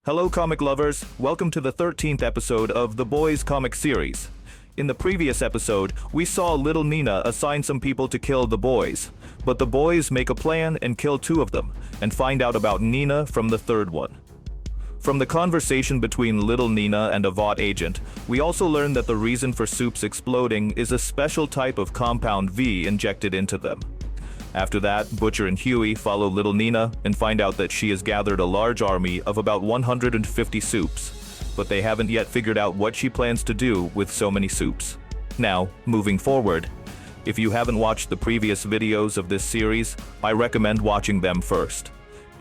Hello comic lovers, welcome to the 13th episode of The Boys comic series. In the previous episode, we saw little Nina assign some people to kill the boys, but the boys make a plan and kill two of them, and find out about Nina from the third one. From the conversation between little Nina and a VOT agent, we also learn that the reason for soups exploding is a special type of compound V injected into them. After that, Butcher and Huey follow little Nina and find out that she has gathered a large army of about 150 soups, but they haven't yet figured out what she plans to do with so many soups. Now, moving forward, if you haven't watched the previous videos of this series, I recommend watching them first.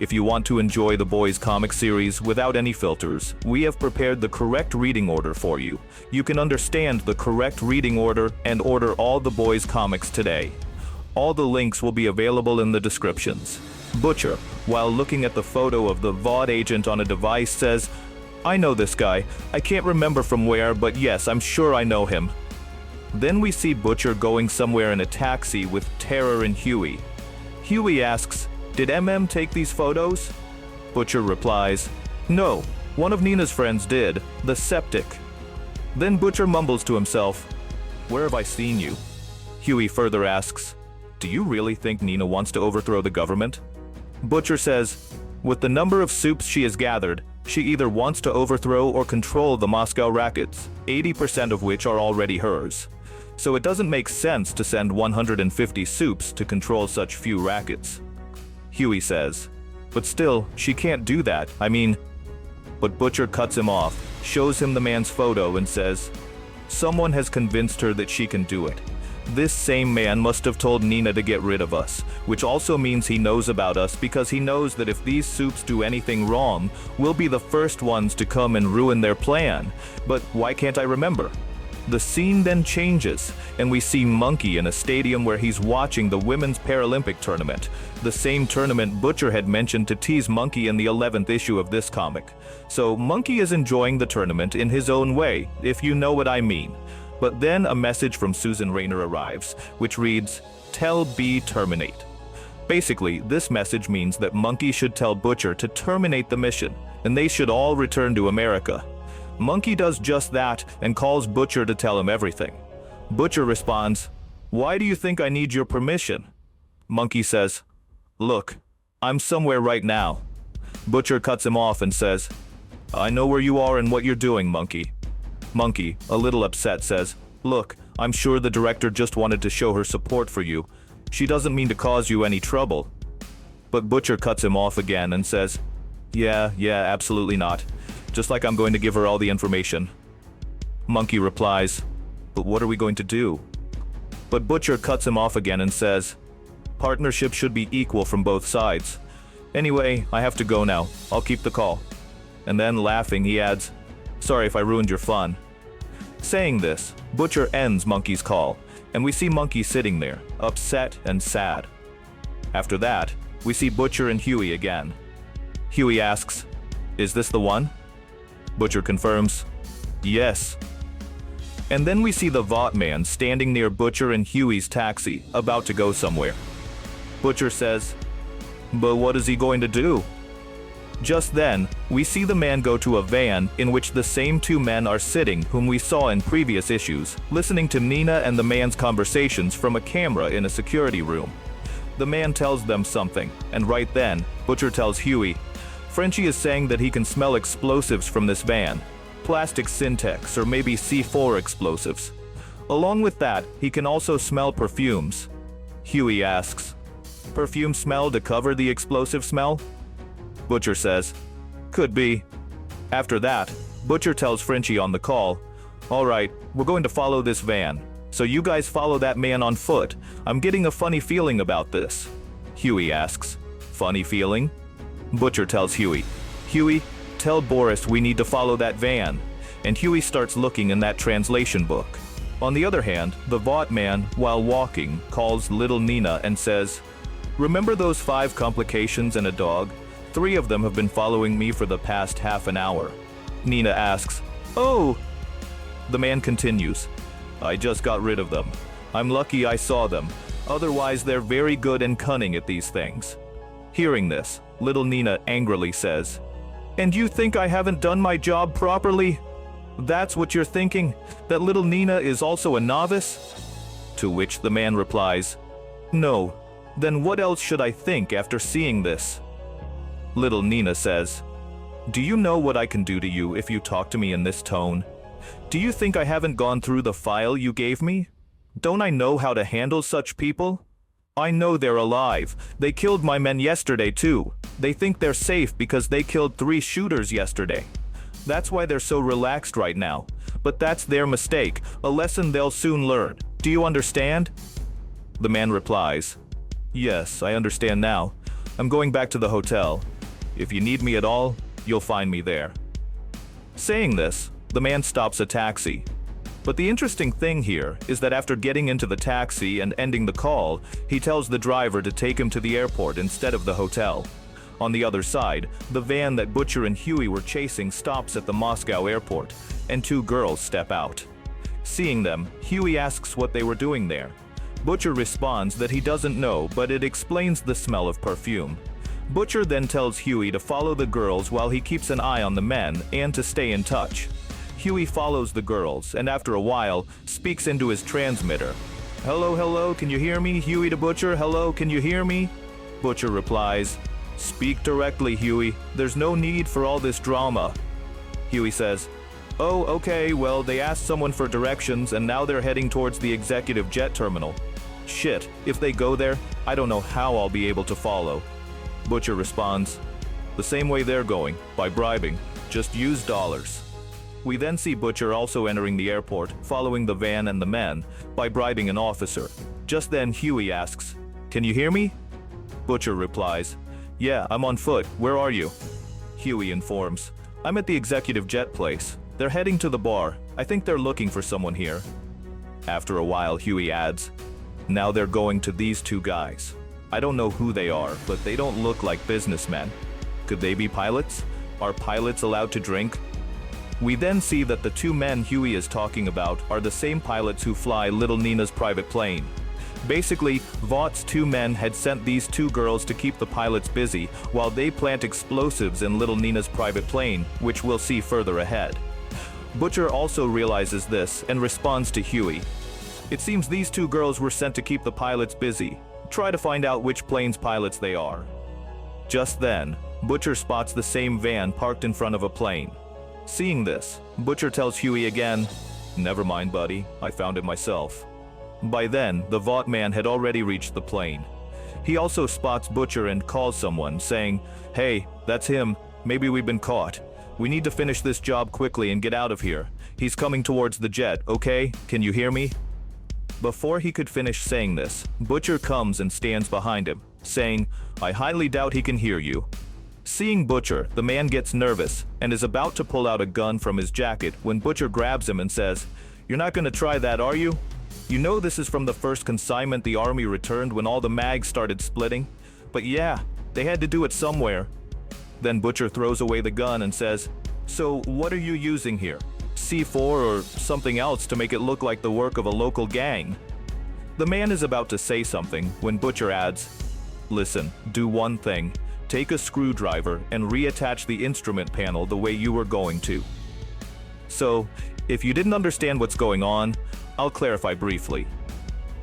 If you want to enjoy the Boys comic series without any filters, we have prepared the correct reading order for you. You can understand the correct reading order and order all the Boys comics today. All the links will be available in the descriptions. Butcher, while looking at the photo of the VOD agent on a device, says, "I know this guy. I can't remember from where, but yes, I'm sure I know him." Then we see Butcher going somewhere in a taxi with Terror and Huey. Huey asks, "Did MM take these photos?" Butcher replies, "No, one of Nina's friends did, the Septic." Then Butcher mumbles to himself, "Where have I seen you?" Huey further asks, "Do you really think Nina wants to overthrow the government?" Butcher says, "With the number of soups she has gathered, she either wants to overthrow or control the Moscow rackets, 80% of which are already hers. So it doesn't make sense to send 150 soups to control such few rackets." Huey says, "But still, she can't do that, I mean..." But Butcher cuts him off, shows him the man's photo and says, "Someone has convinced her that she can do it. This same man must have told Nina to get rid of us, which also means he knows about us because he knows that if these soups do anything wrong, we'll be the first ones to come and ruin their plan. But why can't I remember?" The scene then changes, and we see Monkey in a stadium where he's watching the Women's Paralympic tournament, the same tournament Butcher had mentioned to tease Monkey in the 11th issue of this comic. So Monkey is enjoying the tournament in his own way, if you know what I mean. But then a message from Susan Rayner arrives, which reads, "Tell B terminate." Basically, this message means that Monkey should tell Butcher to terminate the mission, and they should all return to America. Monkey does just that and calls Butcher to tell him everything. Butcher responds, "Why do you think I need your permission?" Monkey says, "Look, I'm somewhere right now." Butcher cuts him off and says, "I know where you are and what you're doing, Monkey." Monkey, a little upset, says, "Look, I'm sure the director just wanted to show her support for you. She doesn't mean to cause you any trouble." But Butcher cuts him off again and says, Yeah, absolutely not. Just like I'm going to give her all the information." Monkey replies, "But what are we going to do?" But Butcher cuts him off again and says, "Partnership should be equal from both sides. Anyway, I have to go now. I'll keep the call." And then, laughing, he adds, "Sorry if I ruined your fun." Saying this, Butcher ends Monkey's call, and we see Monkey sitting there, upset and sad. After that, we see Butcher and Huey again. Huey asks, "Is this the one?" Butcher confirms, "Yes." And then we see the VOT man standing near Butcher and Huey's taxi, about to go somewhere. Butcher says, "But what is he going to do?" Just then, we see the man go to a van in which the same two men are sitting whom we saw in previous issues, listening to Nina and the man's conversations from a camera in a security room. The man tells them something, and right then, Butcher tells Huey, "Frenchie is saying that he can smell explosives from this van. Plastic Syntex or maybe C4 explosives. Along with that, he can also smell perfumes." Huey asks, "Perfume smell to cover the explosive smell?" Butcher says, "Could be." After that, Butcher tells Frenchie on the call, "All right, we're going to follow this van. So you guys follow that man on foot. I'm getting a funny feeling about this." Huey asks, "Funny feeling?" Butcher tells Huey, "Huey, tell Boris we need to follow that van." And Huey starts looking in that translation book. On the other hand, the VOT man, while walking, calls little Nina and says, "Remember those 5 complications and a dog? 3 of them have been following me for the past half an hour." Nina asks, "Oh!" The man continues, "I just got rid of them. I'm lucky I saw them. Otherwise, they're very good and cunning at these things." Hearing this, little Nina angrily says, And you think I haven't done my job properly? That's what you're thinking? That little Nina is also a novice? To which the man replies, no. Then what else should I think after seeing this? Little Nina says, do you know what I can do to you if you talk to me in this tone? Do you think I haven't gone through the file you gave me? Don't I know how to handle such people? I know they're alive. They killed my men yesterday too. They think they're safe because they killed 3 shooters yesterday. That's why they're so relaxed right now. But that's their mistake, a lesson they'll soon learn. Do you understand? The man replies, yes, I understand now. I'm going back to the hotel. If you need me at all, you'll find me there. Saying this, the man stops a taxi. But the interesting thing here is that after getting into the taxi and ending the call, he tells the driver to take him to the airport instead of the hotel. On the other side, the van that Butcher and Huey were chasing stops at the Moscow airport, and 2 girls step out. Seeing them, Huey asks what they were doing there. Butcher responds that he doesn't know, but it explains the smell of perfume. Butcher then tells Huey to follow the girls while he keeps an eye on the men and to stay in touch. Huey follows the girls and after a while speaks into his transmitter. Hello, hello, can you hear me? Huey to Butcher, hello, can you hear me? Butcher replies, speak directly, Huey. There's no need for all this drama. Huey says, oh, okay, well, they asked someone for directions and now they're heading towards the executive jet terminal. Shit, if they go there, I don't know how I'll be able to follow. Butcher responds, the same way they're going, by bribing. Just use dollars. We then see Butcher also entering the airport, following the van and the men, by bribing an officer. Just then Huey asks, can you hear me? Butcher replies, yeah, I'm on foot, where are you? Huey informs, I'm at the executive jet place. They're heading to the bar. I think they're looking for someone here. After a while, Huey adds, now they're going to these 2 guys. I don't know who they are, but they don't look like businessmen. Could they be pilots? Are pilots allowed to drink? We then see that the 2 men Huey is talking about are the same pilots who fly Little Nina's private plane. Basically, Vaught's 2 men had sent these 2 girls to keep the pilots busy while they plant explosives in Little Nina's private plane, which we'll see further ahead. Butcher also realizes this and responds to Huey. It seems these 2 girls were sent to keep the pilots busy. Try to find out which plane's pilots they are. Just then, Butcher spots the same van parked in front of a plane. Seeing this, Butcher tells Huey again, never mind, buddy, I found it myself. By then, the Vought man had already reached the plane. He also spots Butcher and calls someone, saying, hey, that's him, maybe we've been caught. We need to finish this job quickly and get out of here. He's coming towards the jet, okay? Can you hear me? Before he could finish saying this, Butcher comes and stands behind him, saying, I highly doubt he can hear you. Seeing Butcher, the man gets nervous and is about to pull out a gun from his jacket when Butcher grabs him and says, you're not going to try that, are you? You know this is from the first consignment the army returned when all the mags started splitting? But yeah, they had to do it somewhere. Then Butcher throws away the gun and says, so what are you using here? C4 or something else to make it look like the work of a local gang? The man is about to say something when Butcher adds, listen, do one thing. Take a screwdriver and reattach the instrument panel the way you were going to. So, if you didn't understand what's going on, I'll clarify briefly.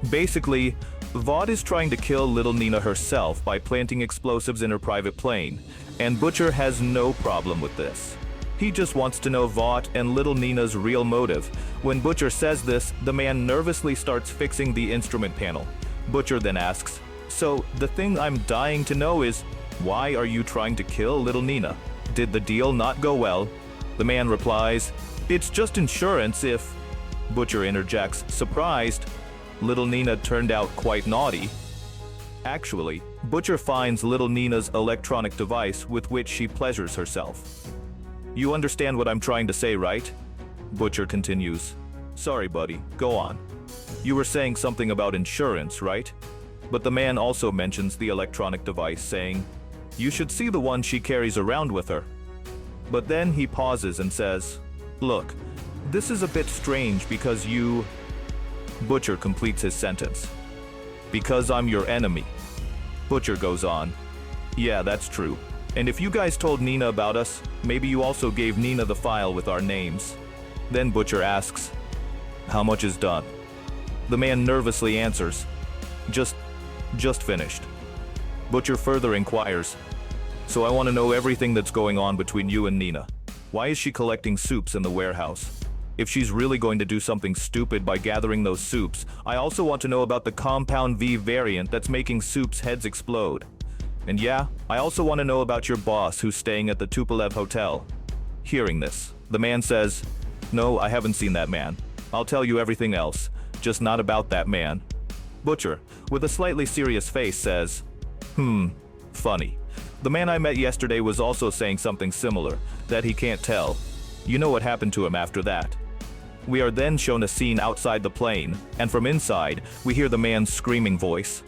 Basically, Vought is trying to kill Little Nina herself by planting explosives in her private plane, and Butcher has no problem with this. He just wants to know Vought and Little Nina's real motive. When Butcher says this, the man nervously starts fixing the instrument panel. Butcher then asks, so the thing I'm dying to know is, why are you trying to kill Little Nina? Did the deal not go well? The man replies, it's just insurance if... Butcher interjects, surprised, Little Nina turned out quite naughty. Actually, Butcher finds Little Nina's electronic device with which she pleasures herself. You understand what I'm trying to say, right? Butcher continues, sorry buddy, go on. You were saying something about insurance, right? But the man also mentions the electronic device, saying, you should see the one she carries around with her. But then he pauses and says, look, this is a bit strange because you... Butcher completes his sentence. Because I'm your enemy. Butcher goes on, yeah, that's true. And if you guys told Nina about us, maybe you also gave Nina the file with our names. Then Butcher asks, how much is done? The man nervously answers, just finished. Butcher further inquires, so I want to know everything that's going on between you and Nina. Why is she collecting soups in the warehouse? If she's really going to do something stupid by gathering those soups, I also want to know about the Compound V variant that's making Soup's heads explode. And yeah, I also want to know about your boss who's staying at the Tupolev Hotel. Hearing this, the man says, no, I haven't seen that man. I'll tell you everything else, just not about that man. Butcher, with a slightly serious face, says, funny. The man I met yesterday was also saying something similar, that he can't tell. You know what happened to him after that. We are then shown a scene outside the plane, and from inside, we hear the man's screaming voice.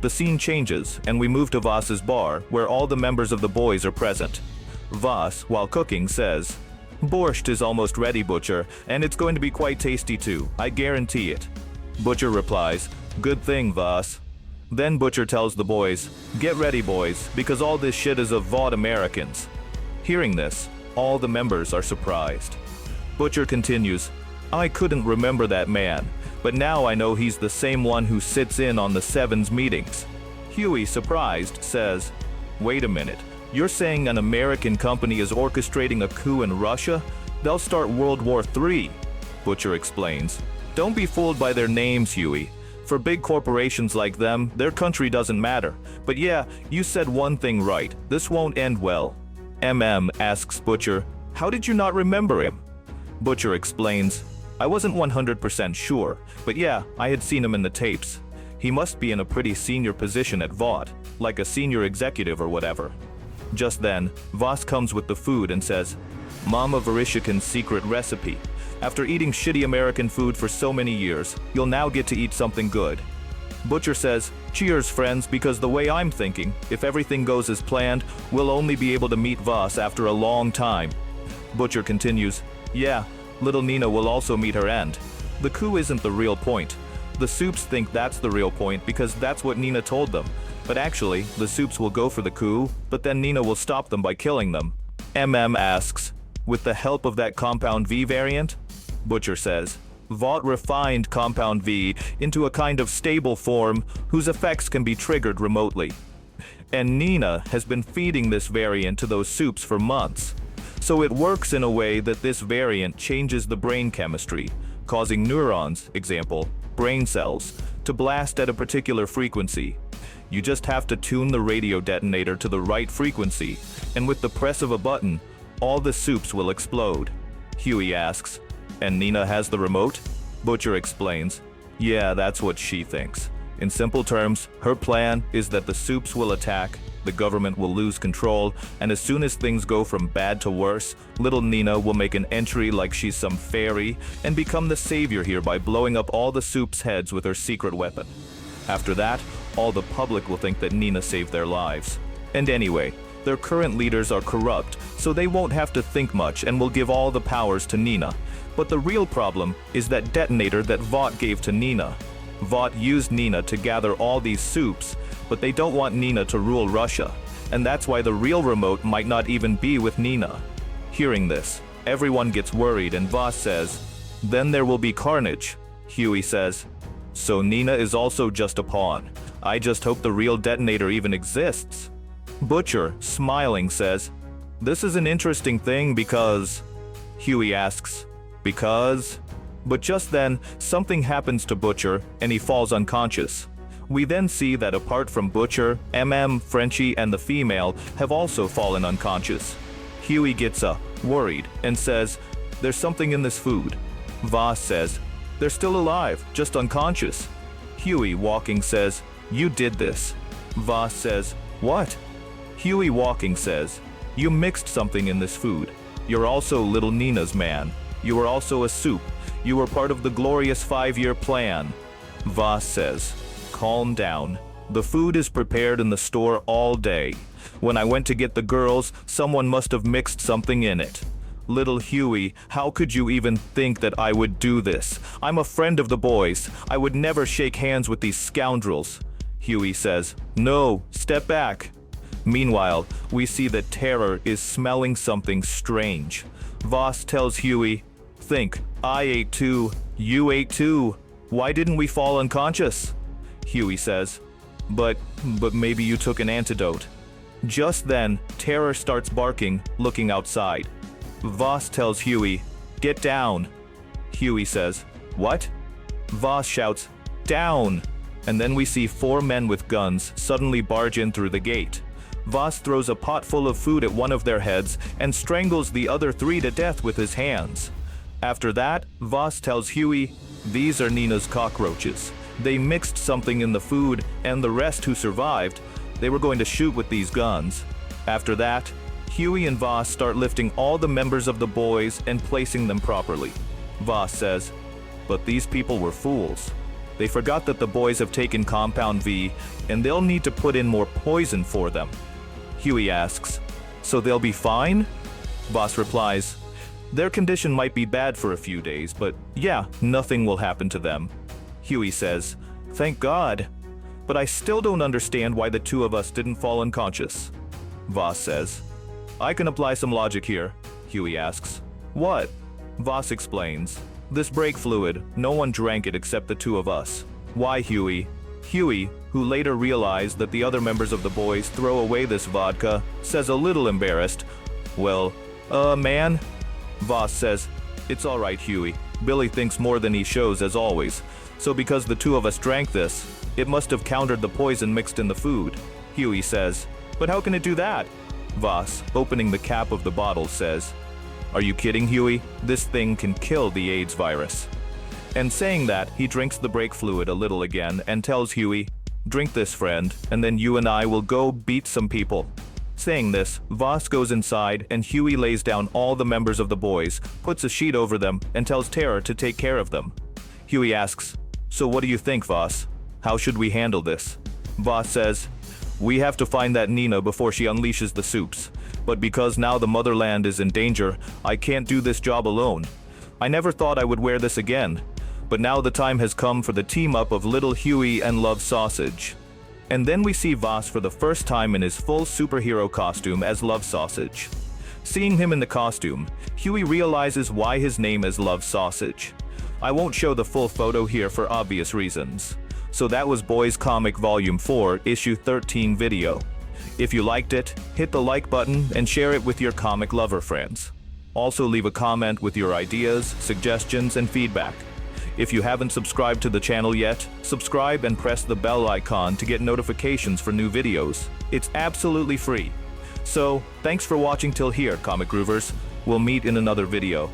The scene changes, and we move to Voss's bar, where all the members of the boys are present. Voss, while cooking, says, Borscht is almost ready, Butcher, and it's going to be quite tasty too, I guarantee it. Butcher replies, good thing, Voss. Then Butcher tells the boys, get ready boys, because all this shit is of Vought Americans. Hearing this, all the members are surprised. Butcher continues, I couldn't remember that man, but now I know he's the same one who sits in on the Sevens meetings. Huey, surprised, says, wait a minute, you're saying an American company is orchestrating a coup in Russia? They'll start World War III. Butcher explains, don't be fooled by their names, Huey. For big corporations like them, their country doesn't matter. But yeah, you said one thing right, this won't end well. Asks Butcher, how did you not remember him? Butcher explains, I wasn't 100% sure, but yeah, I had seen him in the tapes. He must be in a pretty senior position at Vought, like a senior executive or whatever. Just then, Voss comes with the food and says, Mama Vereshchakin's secret recipe. After eating shitty American food for so many years, you'll now get to eat something good. Butcher says, cheers friends, because the way I'm thinking, if everything goes as planned, we'll only be able to meet Voss after a long time. Butcher continues, yeah, little Nina will also meet her end. The coup isn't the real point. The Soups think that's the real point because that's what Nina told them. But actually, the Soups will go for the coup, but then Nina will stop them by killing them. Asks, with the help of that Compound V variant? Butcher says, Vought refined Compound V into a kind of stable form whose effects can be triggered remotely. And Nina has been feeding this variant to those Soups for months. So it works in a way that this variant changes the brain chemistry, causing neurons, example, brain cells, to blast at a particular frequency. You just have to tune the radio detonator to the right frequency, and with the press of a button, all the Soups will explode. Huey asks, and Nina has the remote? Butcher explains, yeah, that's what she thinks. In simple terms, her plan is that the Soups will attack, the government will lose control, and as soon as things go from bad to worse, little Nina will make an entry like she's some fairy and become the savior here by blowing up all the Soups' heads with her secret weapon. After that, all the public will think that Nina saved their lives. And anyway, their current leaders are corrupt, so they won't have to think much and will give all the powers to Nina. But the real problem is that detonator that Vought gave to Nina. Vought used Nina to gather all these Soups, but they don't want Nina to rule Russia, and that's why the real remote might not even be with Nina. Hearing this, everyone gets worried and Voss says, then there will be carnage. Huey says, so Nina is also just a pawn. I just hope the real detonator even exists. Butcher, smiling, says, this is an interesting thing because... Huey asks, because? But just then, something happens to Butcher and he falls unconscious. We then see that apart from Butcher, Frenchie, and the female have also fallen unconscious. Huey gets up, worried, and says, there's something in this food. Voss says, they're still alive, just unconscious. Huey, walking, says, you did this. Voss says, what? Huey, walking, says, you mixed something in this food. You're also little Nina's man. You were also a Soup. You were part of the glorious 5-year plan. Voss says, calm down. The food is prepared in the store all day. When I went to get the girls, someone must have mixed something in it. Little Huey, how could you even think that I would do this? I'm a friend of the boys. I would never shake hands with these scoundrels. Huey says, no, step back. Meanwhile, we see that Terror is smelling something strange. Voss tells Huey, "Think, I ate too, you ate too. Why didn't we fall unconscious?" Huey says, But maybe you took an antidote." Just then, Terror starts barking, looking outside. Voss tells Huey, "Get down." Huey says, "What?" Voss shouts, "Down!" And then we see 4 men with guns suddenly barge in through the gate. Voss throws a pot full of food at one of their heads and strangles the other 3 to death with his hands. After that, Voss tells Huey, "These are Nina's cockroaches. They mixed something in the food, and the rest who survived, they were going to shoot with these guns." After that, Huey and Voss start lifting all the members of the boys and placing them properly. Voss says, "But these people were fools. They forgot that the boys have taken Compound V, and they'll need to put in more poison for them." Huey asks, "So they'll be fine?" Voss replies, "Their condition might be bad for a few days, but yeah, nothing will happen to them." Huey says, "Thank God. But I still don't understand why the 2 of us didn't fall unconscious." Voss says, "I can apply some logic here." Huey asks, "What?" Voss explains, "This brake fluid, no one drank it except the 2 of us." "Why, Huey?" Huey, who later realized that the other members of the boys throw away this vodka, says a little embarrassed, "Well, man?" Voss says, "It's all right, Huey. Billy thinks more than he shows as always. So because the 2 of us drank this, it must have countered the poison mixed in the food." Huey says, "But how can it do that?" Voss, opening the cap of the bottle, says, "Are you kidding, Huey? This thing can kill the AIDS virus." And saying that, he drinks the brake fluid a little again and tells Huey, "Drink this, friend, and then you and I will go beat some people." Saying this, Voss goes inside and Huey lays down all the members of the boys, puts a sheet over them, and tells Terror to take care of them. Huey asks, "So what do you think, Voss? How should we handle this?" Voss says, "We have to find that Nina before she unleashes the soups. But because now the motherland is in danger, I can't do this job alone. I never thought I would wear this again. But now the time has come for the team-up of Little Huey and Love Sausage." And then we see Voss for the first time in his full superhero costume as Love Sausage. Seeing him in the costume, Huey realizes why his name is Love Sausage. I won't show the full photo here for obvious reasons. So that was Boys Comic Volume 4, Issue 13 video. If you liked it, hit the like button and share it with your comic lover friends. Also leave a comment with your ideas, suggestions, and feedback. If you haven't subscribed to the channel yet, subscribe and press the bell icon to get notifications for new videos. It's absolutely free. So, thanks for watching till here, Comic Groovers. We'll meet in another video.